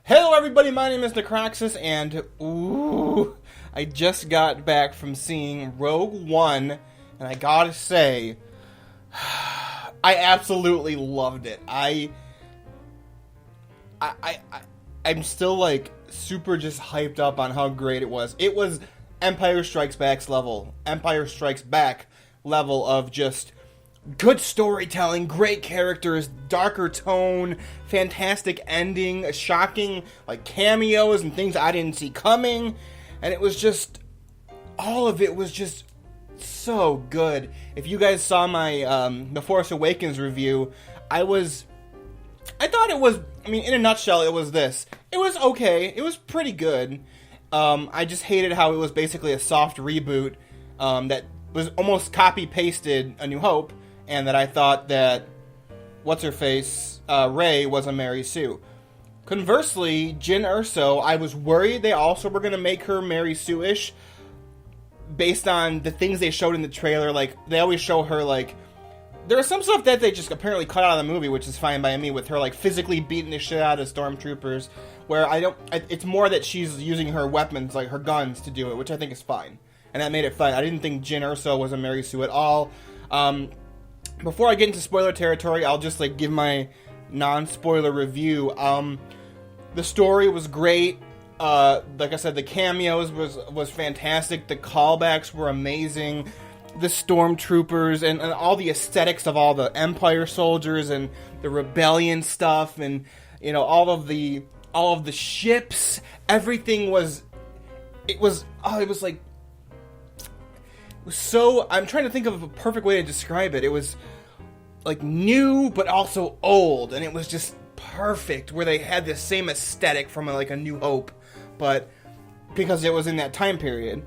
Hello everybody, my name is Necroxis, and I just got back from seeing Rogue One, and I gotta say, I absolutely loved it. I'm still like super just hyped up on how great it was. It was Empire Strikes Back level of just good storytelling, great characters, darker tone, fantastic ending, shocking like cameos and things I didn't see coming, and it was just, all of it was just so good. If you guys saw my The Force Awakens review, I thought it was, in a nutshell, it was this. It was okay. It was pretty good. I just hated how it was basically a soft reboot that was almost copy-pasted A New Hope, and that I thought that what's-her-face, Rey, was a Mary Sue. Conversely, Jyn Erso, I was worried they also were going to make her Mary Sue-ish, based on the things they showed in the trailer. Like, they always show her, like, there was some stuff that they just apparently cut out of the movie, which is fine by me, with her, like, physically beating the shit out of stormtroopers, where it's more that she's using her weapons, like her guns, to do it, which I think is fine. And that made it fun. I didn't think Jyn Erso was a Mary Sue at all. Before I get into spoiler territory, I'll just, like, give my non-spoiler review. The story was great. Like I said, the cameos was fantastic. The callbacks were amazing. The stormtroopers and all the aesthetics of all the Empire soldiers and the rebellion stuff, and all of the ships, everything was so, I'm trying to think of a perfect way to describe it. It was like new but also old, and it was just perfect, where they had the same aesthetic from like A New Hope, but because it was in that time period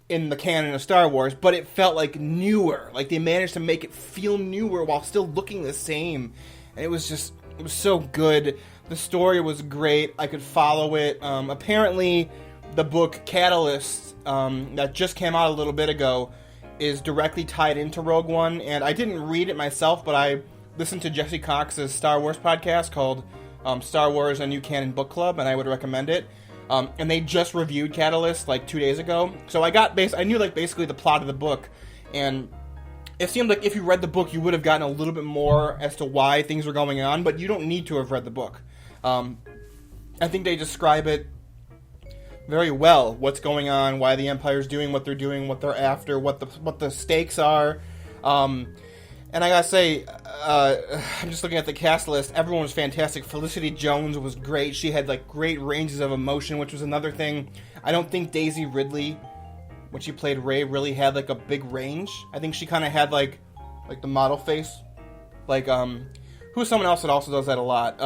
in the canon of Star Wars, but it felt like newer. Like they managed to make it feel newer while still looking the same, and it was so good. The story was great. I could follow it. Apparently the book Catalyst that just came out a little bit ago is directly tied into Rogue One, and I didn't read it myself, but I listened to Jesse Cox's Star Wars podcast called Star Wars A New Canon Book Club, and I would recommend it. And they just reviewed Catalyst like 2 days ago, so I knew like basically the plot of the book, and it seemed like if you read the book you would have gotten a little bit more as to why things were going on, but you don't need to have read the book. I think they describe it very well, what's going on, why the Empire's doing what they're doing, what they're after, what the stakes are. And I gotta say, I'm just looking at the cast list, everyone was fantastic. Felicity Jones was great. She had like great ranges of emotion, which was another thing. I don't think Daisy Ridley, when she played Rey, really had like a big range. I think she kind of had like the model face. Like, who's someone else that also does that a lot?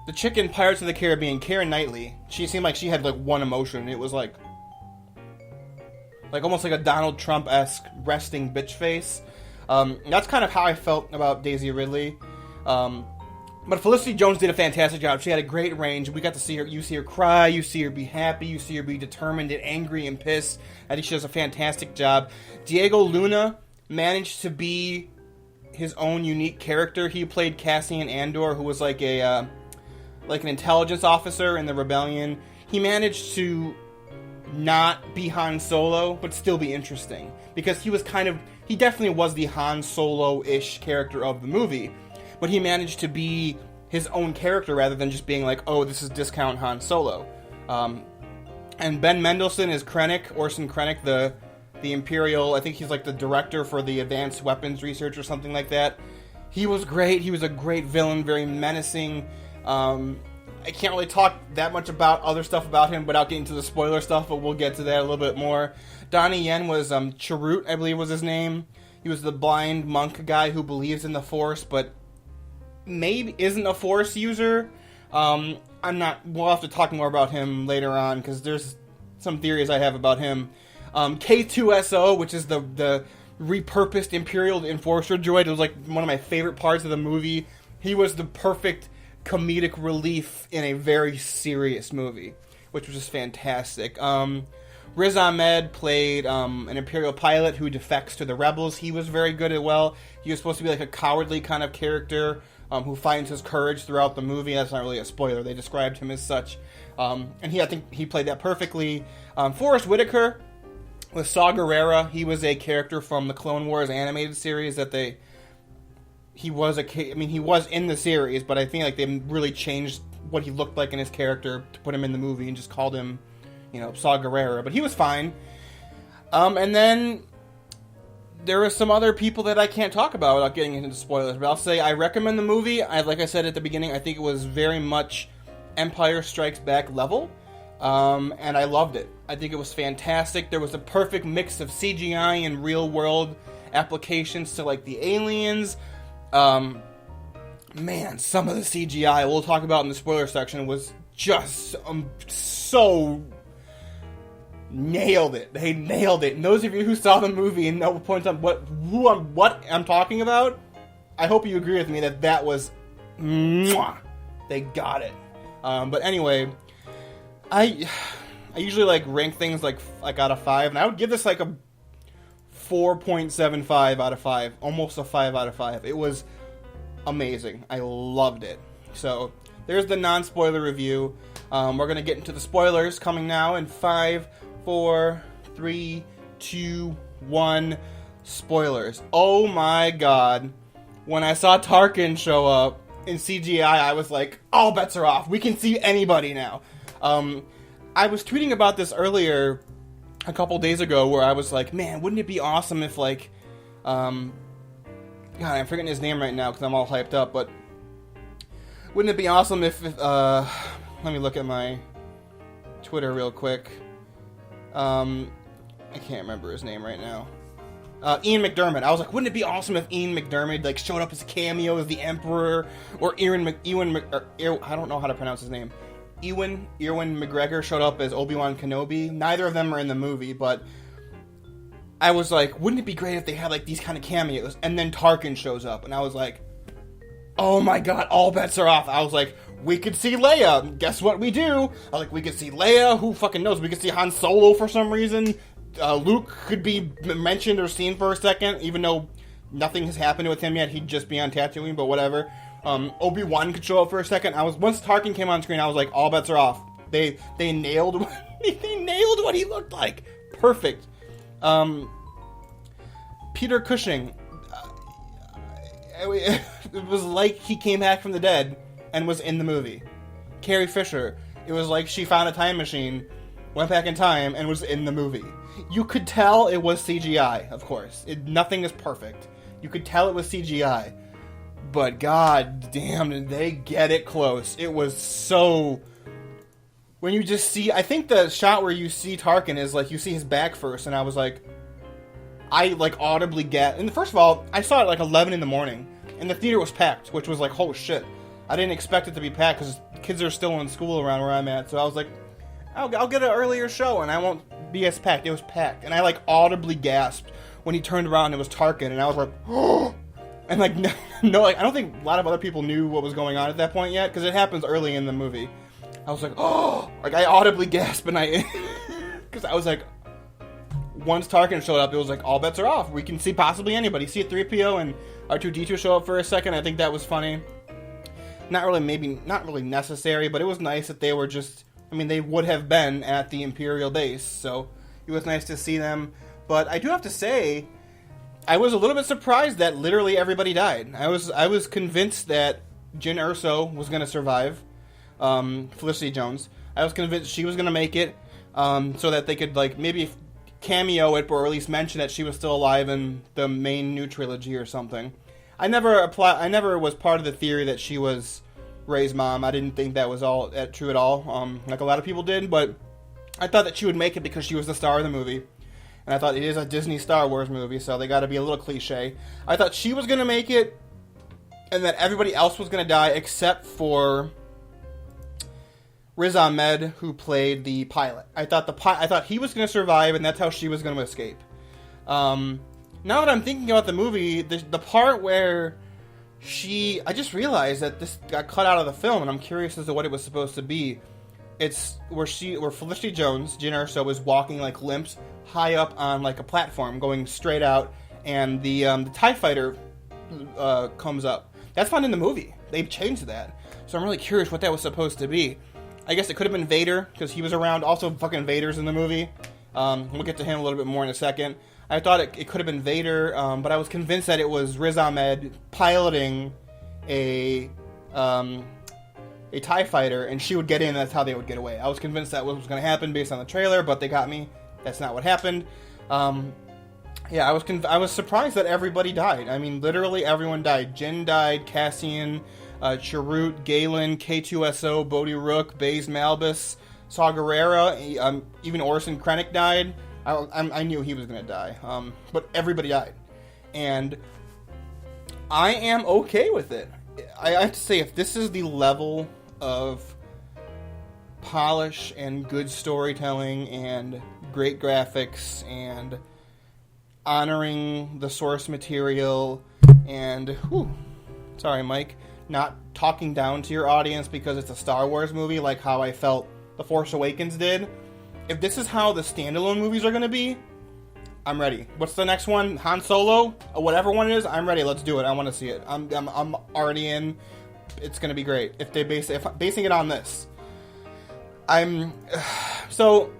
The chick in Pirates of the Caribbean, Keira Knightley, she seemed like she had like one emotion. It was like almost like a Donald Trump-esque resting bitch face. That's kind of how I felt about Daisy Ridley. But Felicity Jones did a fantastic job. She had a great range. We got to see her. You see her cry. You see her be happy. You see her be determined and angry and pissed. I think she does a fantastic job. Diego Luna managed to be his own unique character. He played Cassian Andor, who was like an intelligence officer in the rebellion. He managed to not be Han Solo, but still be interesting, because he definitely was the Han Solo-ish character of the movie, but he managed to be his own character rather than just being like, oh, this is discount Han Solo. And Ben Mendelsohn is Orson Krennic, the Imperial, I think he's like the director for the Advanced Weapons Research or something like that. He was great. He was a great villain, very menacing. I can't really talk that much about other stuff about him without getting to the spoiler stuff, but we'll get to that a little bit more. Donnie Yen was Chirrut, I believe was his name. He was the blind monk guy who believes in the Force, but maybe isn't a Force user. We'll have to talk more about him later on, because there's some theories I have about him. K2SO, which is the repurposed Imperial Enforcer droid, it was like one of my favorite parts of the movie. He was the perfect comedic relief in a very serious movie, which was just fantastic. Riz Ahmed played an Imperial pilot who defects to the rebels. He was very good as well. He was supposed to be like a cowardly kind of character. who finds his courage throughout the movie. That's not really a spoiler. They described him as such. And I think he played that perfectly. Forrest Whitaker with Saw Gerrera. He was a character from the Clone Wars animated series he was in the series, but I think like they really changed what he looked like in his character to put him in the movie and just called him, Saw Gerrera. But he was fine. And then there are some other people that I can't talk about without getting into spoilers. But I'll say I recommend the movie. Like I said at the beginning, I think it was very much Empire Strikes Back level. And I loved it. I think it was fantastic. There was a perfect mix of CGI and real world applications to like the aliens. Man, some of the CGI we'll talk about in the spoiler section was just so nailed it. They nailed it. And those of you who saw the movie and know points on what I'm talking about, I hope you agree with me that was mwah, they got it. But anyway, I usually like rank things like out of 5, and I would give this like a 4.75 out of 5, almost a 5 out of 5. It was amazing. I loved it. So there's the non-spoiler review. We're gonna get into the spoilers coming now in 5, 4, 3, 2, 1. Spoilers. Oh my god! When I saw Tarkin show up in CGI, I was like, all bets are off. We can see anybody now. I was tweeting about this earlier a couple days ago where I was like, man, wouldn't it be awesome if like, God, I'm forgetting his name right now because I'm all hyped up, but wouldn't it be awesome if let me look at my Twitter real quick. I can't remember his name right now. Ian McDermott. I was like, wouldn't it be awesome if Ian McDermott like showed up as a cameo as the Emperor, or I don't know how to pronounce his name. Ewan McGregor showed up as Obi-Wan Kenobi. Neither of them are in the movie, but I was like, wouldn't it be great if they had like these kind of cameos? And then Tarkin shows up, and I was like, oh my god, all bets are off. I was like, we could see Leia. Guess what we do? I was like, we could see Leia. Who fucking knows? We could see Han Solo for some reason. Luke could be mentioned or seen for a second, even though nothing has happened with him yet. He'd just be on Tatooine, but whatever. Obi-Wan could show up for a second. Once Tarkin came on screen, I was like, all bets are off. They nailed what he looked like. Perfect. Peter Cushing. It was like he came back from the dead and was in the movie. Carrie Fisher. It was like she found a time machine, went back in time, and was in the movie. You could tell it was CGI, of course. Nothing is perfect. You could tell it was CGI. But god damn, did they get it close. It was so... When you just see... I think the shot where you see Tarkin is like, you see his back first, and I was like... I like audibly get... And first of all, I saw it like 11 in the morning, and the theater was packed, which was like, oh shit. I didn't expect it to be packed, because kids are still in school around where I'm at, so I was like, I'll get an earlier show, and I won't be as packed. It was packed, and I like audibly gasped when he turned around and it was Tarkin, and I was like, oh... And like, no, like I don't think a lot of other people knew what was going on at that point yet, because it happens early in the movie. I was like, oh, like I audibly gasped, and because I was like, once Tarkin showed up, it was like all bets are off. We can see possibly anybody. See a 3PO and R2-D2 show up for a second. I think that was funny. Not really necessary, but it was nice that they were just. I mean, they would have been at the Imperial base, so it was nice to see them. But I do have to say, I was a little bit surprised that literally everybody died. I was convinced that Jyn Erso was going to survive, Felicity Jones. I was convinced she was going to make it, so that they could like maybe cameo it, or at least mention that she was still alive in the main new trilogy or something. I never was part of the theory that she was Rey's mom. I didn't think that was all true at all, like a lot of people did, but I thought that she would make it because she was the star of the movie. And I thought it is a Disney Star Wars movie, so they got to be a little cliche. I thought she was going to make it, and that everybody else was going to die except for Riz Ahmed, who played the pilot. I thought he was going to survive, and that's how she was going to escape. Now that I'm thinking about the movie, the part where I just realized that this got cut out of the film, and I'm curious as to what it was supposed to be. It's where Felicity Jones, Jyn Erso, is walking like limps high up on like a platform going straight out, and the TIE fighter comes up. That's not in the movie. They've changed that. So I'm really curious what that was supposed to be. I guess it could have been Vader, because he was around. Also, fucking Vader's in the movie. We'll get to him a little bit more in a second. I thought it could have been Vader, but I was convinced that it was Riz Ahmed piloting a TIE fighter, and she would get in, and that's how they would get away. I was convinced that was going to happen based on the trailer, but they got me. That's not what happened. Yeah, I was surprised that everybody died. I mean, literally everyone died. Jin died, Cassian, Chirrut, Galen, K2SO, Bodhi Rook, Baze Malbus, Saw Gerrera, even Orson Krennic died. I knew he was going to die, but everybody died. And I am okay with it. I have to say, if this is the level of polish and good storytelling and great graphics and honoring the source material and, sorry Mike, not talking down to your audience because it's a Star Wars movie like how I felt The Force Awakens did, if this is how the standalone movies are going to be, I'm ready. What's the next one? Han Solo? Whatever one it is, I'm ready. Let's do it. I want to see it. I'm already in. It's going to be great. If basing it on this. So,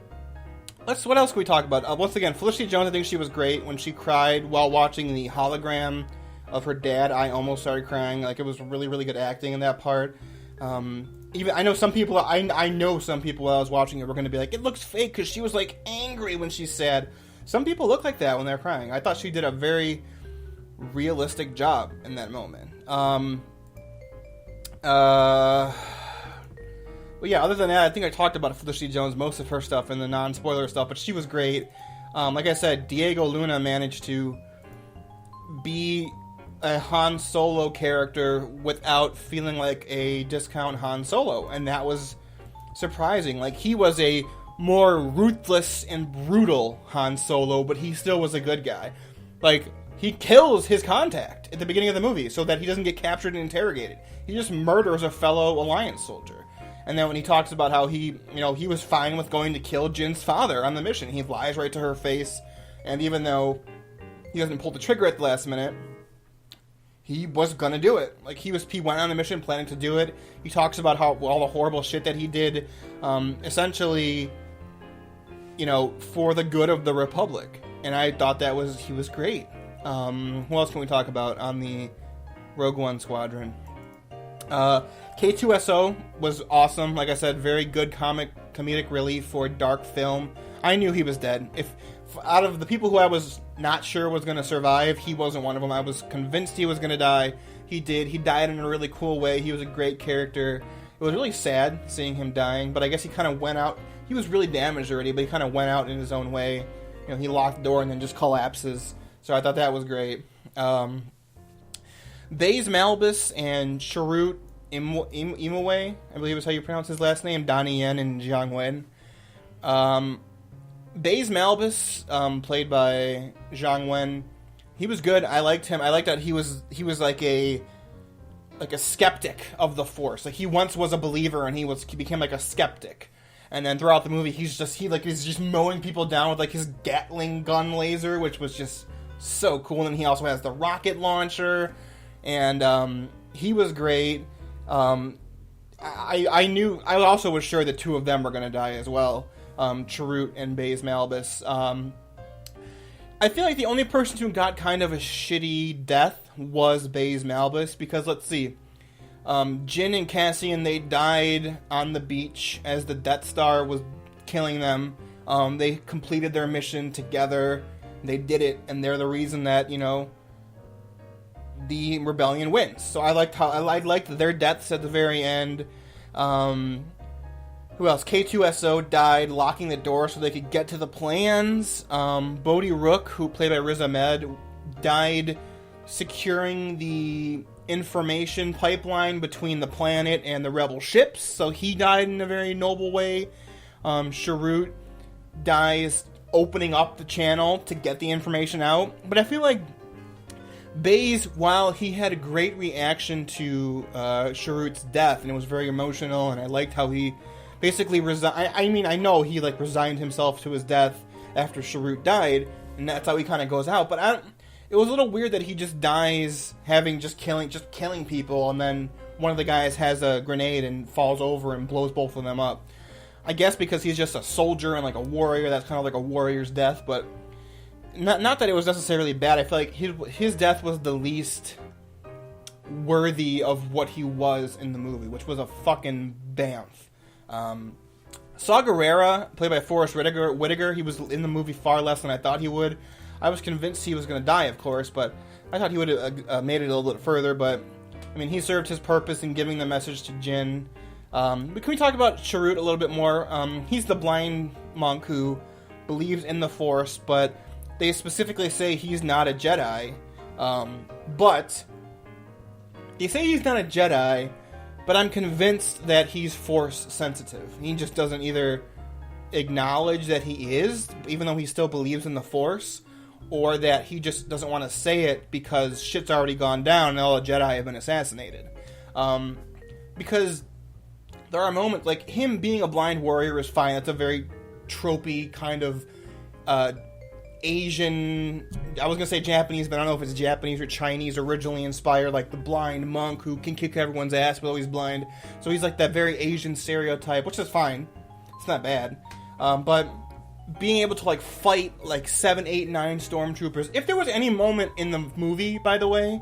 what else can we talk about? Once again, Felicity Jones, I think she was great. When she cried while watching the hologram of her dad, I almost started crying. Like, it was really, really good acting in that part. Even I know some people I know some people while I was watching it were going to be like, it looks fake because she was like angry when she's sad. Some people look like that when they're crying. I thought she did a very realistic job in that moment. Well, yeah, other than that, I think I talked about Felicity Jones, most of her stuff and the non-spoiler stuff, but she was great. Like I said, Diego Luna managed to be a Han Solo character without feeling like a discount Han Solo, and that was surprising. Like, he was a more ruthless and brutal Han Solo, but he still was a good guy. Like, he kills his contact at the beginning of the movie so that he doesn't get captured and interrogated. He just murders a fellow Alliance soldier. And then when he talks about how he was fine with going to kill Jin's father on the mission, he lies right to her face, and even though he doesn't pull the trigger at the last minute, he was gonna do it. Like, he went on the mission planning to do it. He talks about how all the horrible shit that he did, essentially, for the good of the Republic. And I thought he was great. What else can we talk about on the Rogue One squadron? K2SO was awesome. Like I said, very good comedic relief for a dark film. I knew he was dead. If out of the people who I was not sure was going to survive, he wasn't one of them. I was convinced he was going to die. He did. He died in a really cool way. He was a great character. It was really sad seeing him dying, but I guess he kind of went out. He was really damaged already, but he kind of went out in his own way. He locked the door and then just collapses. So I thought that was great. Baze Malbus and Chirrut Imwe, I believe is how you pronounce his last name, Donnie Yen and Jiang Wen. Baze Malbus, played by Jiang Wen, he was good. I liked him. I liked that he was like a skeptic of the Force. Like, he once was a believer and he became like a skeptic. And then throughout the movie, he's just mowing people down with like his Gatling gun laser, which was just so cool. And he also has the rocket launcher, and he was great. I also was sure that two of them were going to die as well, Chirrut and Baze Malbus. I feel like the only person who got kind of a shitty death was Baze Malbus, because let's see, Jin and Cassian, they died on the beach as the Death Star was killing them. They completed their mission together. They did it, and they're the reason that, the rebellion wins. So I liked their deaths at the very end. Who else? K2SO died locking the door so they could get to the plans. Bodhi Rook, who played by Riz Ahmed, died securing the information pipeline between the planet and the rebel ships. So he died in a very noble way. Chirrut dies opening up the channel to get the information out. But I feel like Baze, while he had a great reaction to Chirrut's death, and it was very emotional, and I liked how he basically resigned. I know he resigned himself to his death after Chirrut died, and that's how he kind of goes out. But it it was a little weird that he just dies having just killing people, and then one of the guys has a grenade and falls over and blows both of them up. I guess because he's just a soldier and like a warrior, that's kind of like a warrior's death, but not that it was necessarily bad. I feel like his death was the least worthy of what he was in the movie, which was a fucking bamf. Saw Gerrera, played by Forrest Whitaker, he was in the movie far less than I thought he would. I was convinced he was going to die, of course, but I thought he would have made it a little bit further, but I mean, he served his purpose in giving the message to Jyn. But can we talk about Chirrut a little bit more? He's the blind monk who believes in the Force, but they specifically say he's not a Jedi. But they say he's not a Jedi, but I'm convinced that he's Force sensitive. He just doesn't either acknowledge that he is, even though he still believes in the Force, or that he just doesn't want to say it because shit's already gone down and all the Jedi have been assassinated. Because there are moments, like him being a blind warrior is fine. That's a very tropey kind of Asian, I was going to say Japanese, but I don't know if it's Japanese or Chinese originally inspired, like the blind monk who can kick everyone's ass but always blind. So he's like that very Asian stereotype, which is fine. It's not bad. But being able to like fight like 7, 8, 9 stormtroopers. If there was any moment in the movie, by the way,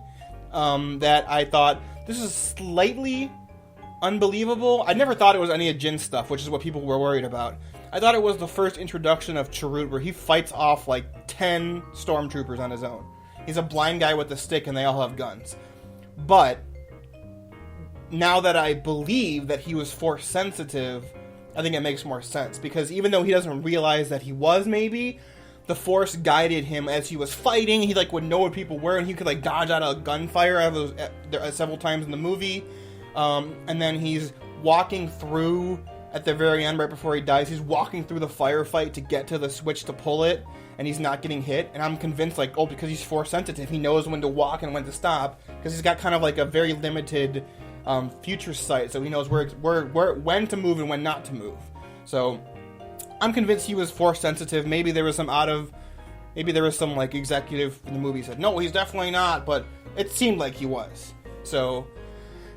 that I thought this is slightly unbelievable, I never thought it was any of Jyn's stuff, which is what people were worried about. I thought it was the first introduction of Chirrut where he fights off like 10 stormtroopers on his own. He's a blind guy with a stick and they all have guns. But now that I believe that he was Force sensitive, I think it makes more sense, because even though he doesn't realize that he was, maybe the Force guided him as he was fighting. He like would know what people were, and he could like dodge out of gunfire several times in the movie. And then he's walking through at the very end, right before he dies. He's walking through the firefight to get to the switch to pull it, and he's not getting hit. And I'm convinced, like, oh, because he's Force sensitive, he knows when to walk and when to stop, because he's got kind of like a very limited future sight, so he knows when to move and when not to move. So I'm convinced he was Force sensitive. Maybe there was some like executive in the movie said no, he's definitely not, but it seemed like he was. So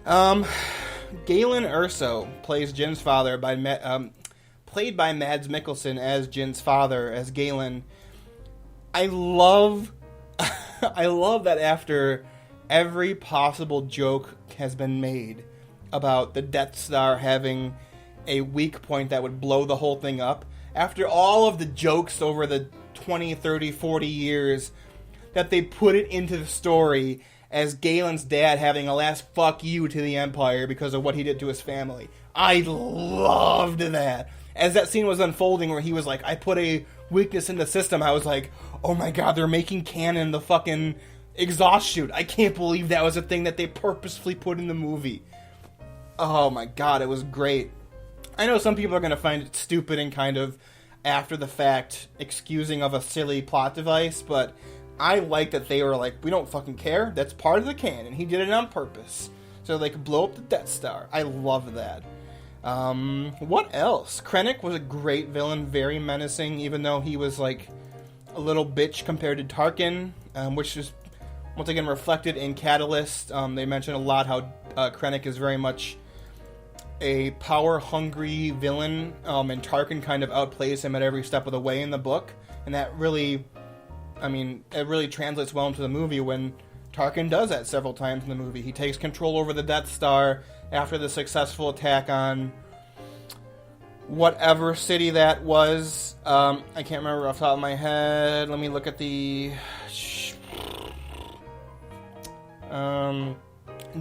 Galen Erso plays Jyn's father played by Mads Mikkelsen as Jyn's father, as Galen. I love that after every possible joke has been made about the Death Star having a weak point that would blow the whole thing up, after all of the jokes over the 20, 30, 40 years, that they put it into the story as Galen's dad having a last fuck you to the Empire because of what he did to his family. I loved that. As that scene was unfolding where he was like, I put a weakness in the system, I was like, oh my god, they're making canon the fucking exhaust chute. I can't believe that was a thing that they purposefully put in the movie. Oh my god, it was great. I know some people are going to find it stupid and kind of after the fact excusing of a silly plot device, but I like that they were like, we don't fucking care, that's part of the canon, he did it on purpose so they could blow up the Death Star. I love that. What else? Krennic was a great villain, very menacing, even though he was like a little bitch compared to Tarkin, which is once again reflected in Catalyst. They mention a lot how Krennic is very much a power-hungry villain, and Tarkin kind of outplays him at every step of the way in the book, and that really, it really translates well into the movie when Tarkin does that several times in the movie. He takes control over the Death Star after the successful attack on whatever city that was. I can't remember off the top of my head. Let me look at the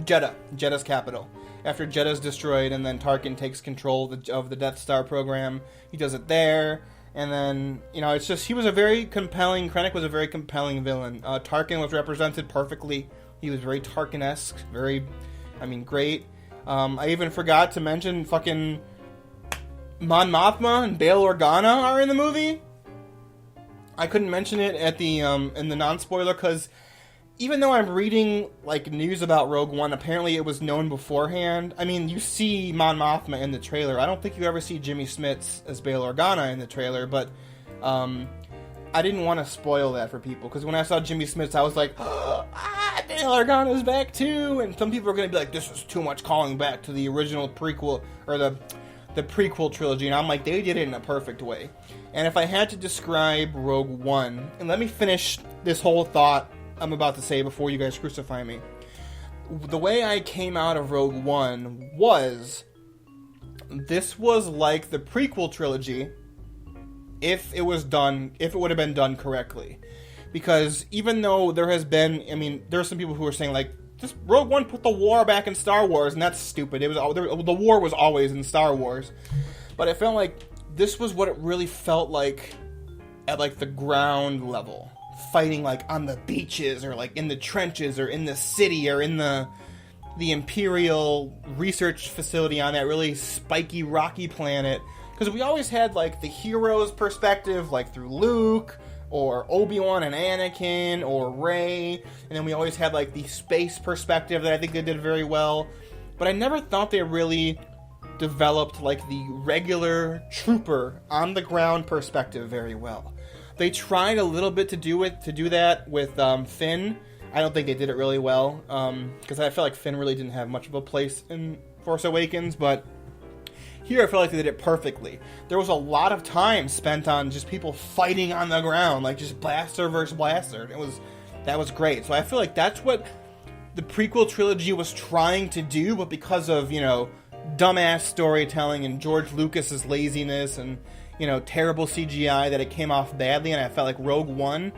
Jedda's capital. After Jedda's destroyed, and then Tarkin takes control of the Death Star program, he does it there, and then, it's just, Krennic was a very compelling villain. Tarkin was represented perfectly. He was very Tarkin-esque, great. I even forgot to mention fucking Mon Mothma and Bail Organa are in the movie. I couldn't mention it at the in the non-spoiler because even though I'm reading like news about Rogue One, apparently it was known beforehand. You see Mon Mothma in the trailer. I don't think you ever see Jimmy Smits as Bail Organa in the trailer, but I didn't want to spoil that for people, because when I saw Jimmy Smits, I was like, Daniel Argano's back too, and some people are going to be like, this is too much calling back to the original prequel, or the prequel trilogy, and I'm like, they did it in a perfect way. And if I had to describe Rogue One, and let me finish this whole thought I'm about to say before you guys crucify me. The way I came out of Rogue One was, this was like the prequel trilogy, if it would have been done correctly. Because even though there has been, I mean, there are some people who are saying, like, this Rogue One put the war back in Star Wars, and that's stupid. The war was always in Star Wars. But I felt like this was what it really felt like at, like, the ground level. Fighting, like, on the beaches, or, like, in the trenches, or in the city, or in the Imperial research facility on that really spiky, rocky planet. Because we always had, like, the hero's perspective, like, through Luke, or Obi-Wan and Anakin, or Rey, and then we always had, like, the space perspective that I think they did very well. But I never thought they really developed, like, the regular trooper, on-the-ground perspective very well. They tried a little bit to do that with Finn. I don't think they did it really well, because I felt like Finn really didn't have much of a place in Force Awakens, but here I felt like they did it perfectly. There was a lot of time spent on just people fighting on the ground, like just blaster versus blaster. That was great. So I feel like that's what the prequel trilogy was trying to do, but because of, dumbass storytelling and George Lucas's laziness and, terrible CGI, that it came off badly, and I felt like Rogue One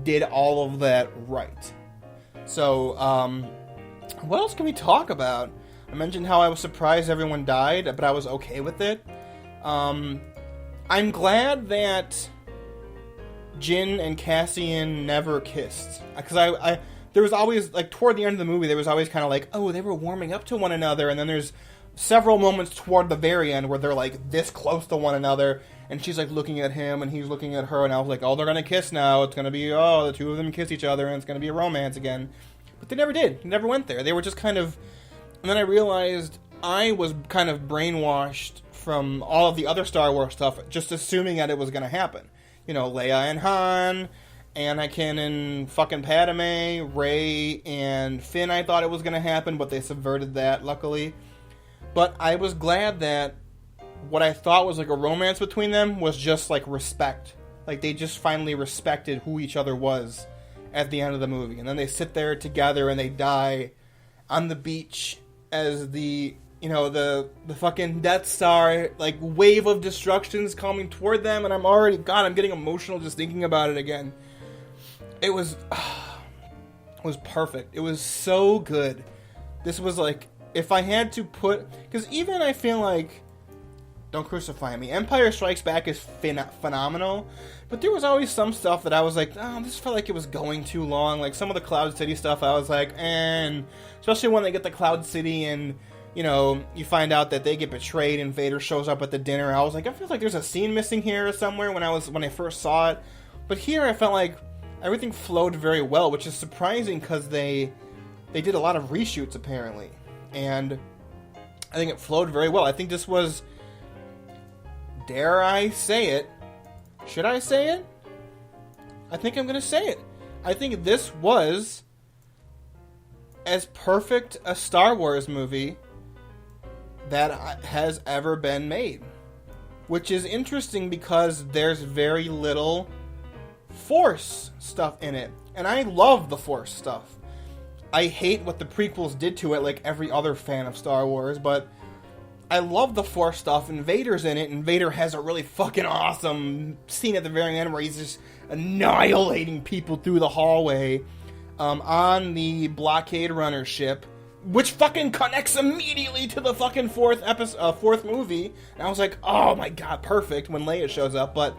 did all of that right. So, what else can we talk about? I mentioned how I was surprised everyone died, but I was okay with it. I'm glad that Jyn and Cassian never kissed. Because there was always, like, toward the end of the movie, there was always kind of like, oh, they were warming up to one another, and then there's several moments toward the very end where they're, like, this close to one another, and she's, like, looking at him, and he's looking at her, and I was like, oh, they're gonna kiss now. It's gonna be, the two of them kiss each other, and it's gonna be a romance again. But they never did. They never went there. They were just kind of... And then I realized I was kind of brainwashed from all of the other Star Wars stuff, just assuming that it was going to happen. Leia and Han, Anakin and fucking Padme, Rey and Finn, I thought it was going to happen, but they subverted that, luckily. But I was glad that what I thought was like a romance between them was just like respect. Like they just finally respected who each other was at the end of the movie. And then they sit there together and they die on the beach as the fucking Death Star, like, wave of destruction's coming toward them, and I'm getting emotional just thinking about it again. It was perfect. It was so good. This was, like, if I had to put... Because even I feel like... Don't crucify me. Empire Strikes Back is phenomenal, but there was always some stuff that I was like, this felt like it was going too long. Like, some of the Cloud City stuff, I was like, and... Especially when they get to Cloud City and, you find out that they get betrayed and Vader shows up at the dinner. I was like, I feel like there's a scene missing here somewhere when I first saw it. But here I felt like everything flowed very well, which is surprising because they did a lot of reshoots, apparently. And I think it flowed very well. I think this was... Dare I say it? Should I say it? I think I'm going to say it. I think this was as perfect a Star Wars movie that has ever been made. Which is interesting because there's very little Force stuff in it. And I love the Force stuff. I hate what the prequels did to it, like every other fan of Star Wars, but I love the Force stuff, and Vader's in it, and Vader has a really fucking awesome scene at the very end where he's just annihilating people through the hallway on the blockade runner ship, which fucking connects immediately to the fucking fourth movie. And I was like, oh my god, perfect, when Leia shows up. But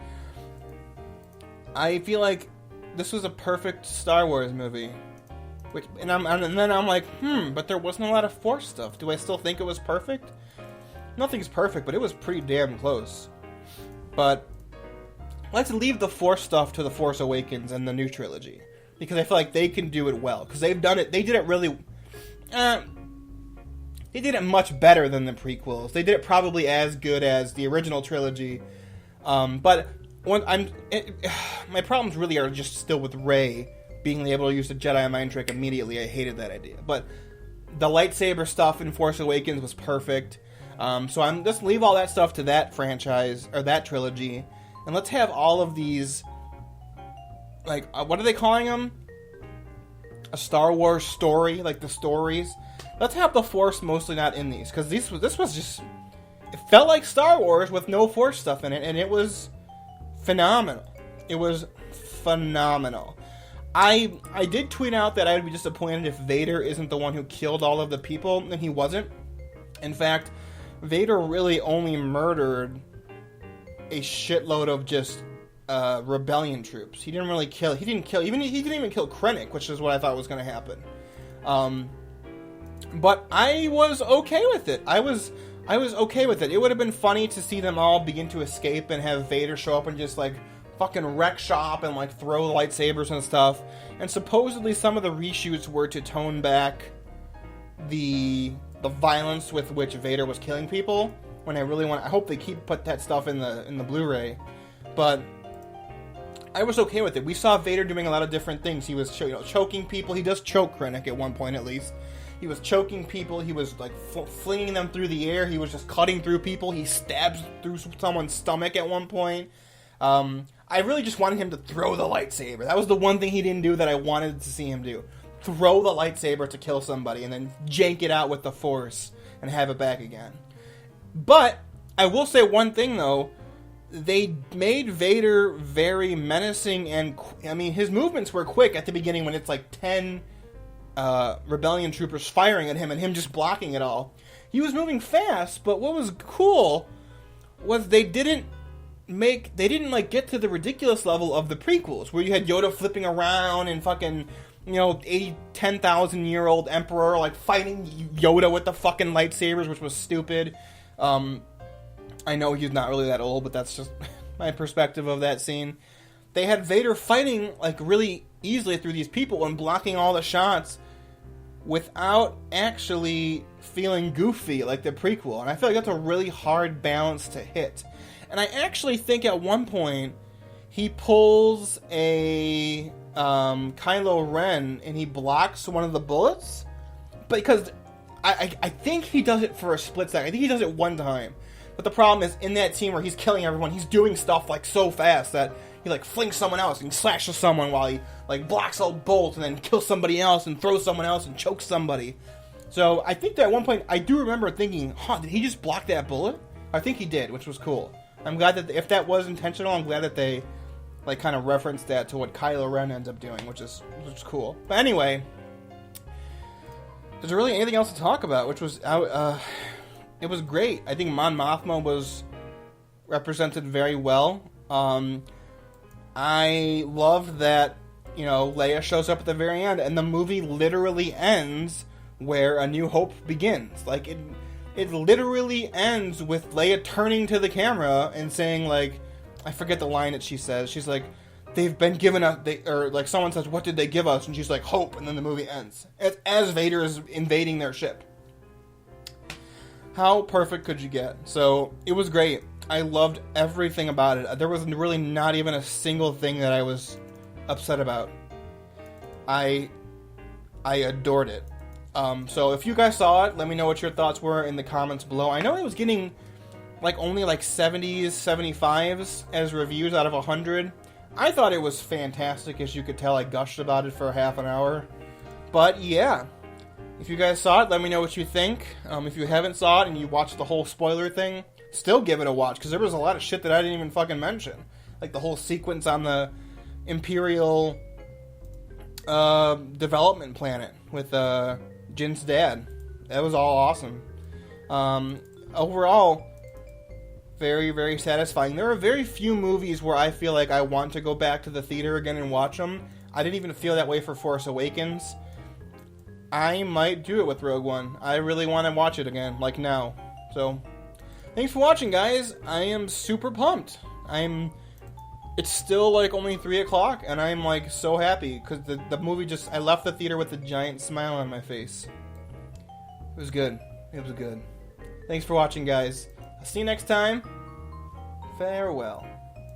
I feel like this was a perfect Star Wars movie. And then I'm like, but there wasn't a lot of Force stuff. Do I still think it was perfect? Nothing's perfect, but it was pretty damn close. But let's leave the Force stuff to The Force Awakens and the new trilogy, because I feel like they can do it well, because they've done it. They did it really. They did it much better than the prequels. They did it probably as good as the original trilogy. But my problems really are just still with Rey being able to use the Jedi mind trick immediately. I hated that idea, but the lightsaber stuff in Force Awakens was perfect. So I'm just leave all that stuff to that franchise or that trilogy, and let's have all of these. Like, what are they calling them? A Star Wars story, like the stories. Let's have the Force mostly not in these, because this was just, it felt like Star Wars with no Force stuff in it, and it was phenomenal. It was phenomenal. I did tweet out that I would be disappointed if Vader isn't the one who killed all of the people, and he wasn't. In fact, Vader really only murdered a shitload of just rebellion troops. He didn't even kill Krennic, which is what I thought was going to happen. But I was okay with it. I was okay with it. It would have been funny to see them all begin to escape and have Vader show up and just like fucking wreck shop and like throw lightsabers and stuff. And supposedly some of the reshoots were to tone back the violence with which Vader was killing people. When I hope they put that stuff in the Blu-ray. But I was okay with it. We saw Vader doing a lot of different things. He was choking people. He does choke Krennic at one point, at least. He was choking people. He was like flinging them through the air. He was just cutting through people. He stabs through someone's stomach at one point. I really just wanted him to throw the lightsaber. That was the one thing he didn't do that I wanted to see him do. Throw the lightsaber to kill somebody and then jank it out with the Force and have it back again. But I will say one thing, though. They made Vader very menacing, and his movements were quick at the beginning when it's like 10 rebellion troopers firing at him and him just blocking it all. He was moving fast, but what was cool was they didn't get to the ridiculous level of the prequels where you had Yoda flipping around and fucking 10,000-year-old emperor like fighting Yoda with the fucking lightsabers, which was stupid. I know he's not really that old, but that's just my perspective of that scene. They had Vader fighting like really easily through these people and blocking all the shots without actually feeling goofy like the prequel. And I feel like that's a really hard balance to hit. And I actually think at one point he pulls a Kylo Ren and he blocks one of the bullets. Because I think he does it for a split second. I think he does it one time. But the problem is, in that scene where he's killing everyone, he's doing stuff like so fast that he like flings someone else and slashes someone while he like blocks all bolts and then kills somebody else and throws someone else and chokes somebody. So I think that at one point I do remember thinking, did he just block that bullet? I think he did, which was cool. I'm glad that if that was intentional, I'm glad that they like kind of referenced that to what Kylo Ren ends up doing, which is cool. But anyway, is there really anything else to talk about? Which was it was great. I think Mon Mothma was represented very well. I love that, Leia shows up at the very end, and the movie literally ends where A New Hope begins. Like, it literally ends with Leia turning to the camera and saying, like, I forget the line that she says. She's like, they've been given us, or like someone says, what did they give us? And she's like, hope, and then the movie ends. As Vader is invading their ship. How perfect could you get? So, it was great. I loved everything about it. There was really not even a single thing that I was upset about. I adored it. So, if you guys saw it, let me know what your thoughts were in the comments below. I know it was getting only 70s, 75s as reviews out of 100. I thought it was fantastic. As you could tell, I gushed about it for half an hour. But, yeah. If you guys saw it, let me know what you think. If you haven't saw it and you watched the whole spoiler thing, still give it a watch, because there was a lot of shit that I didn't even fucking mention. Like the whole sequence on the Imperial development planet with Jin's dad. That was all awesome. Overall, very, very satisfying. There are very few movies where I feel like I want to go back to the theater again and watch them. I didn't even feel that way for Force Awakens. I might do it with Rogue One. I really want to watch it again, like now. So, thanks for watching, guys. I am super pumped. It's still only 3 o'clock, and I'm so happy, because the movie I left the theater with a giant smile on my face. It was good. It was good. Thanks for watching, guys. I'll see you next time. Farewell.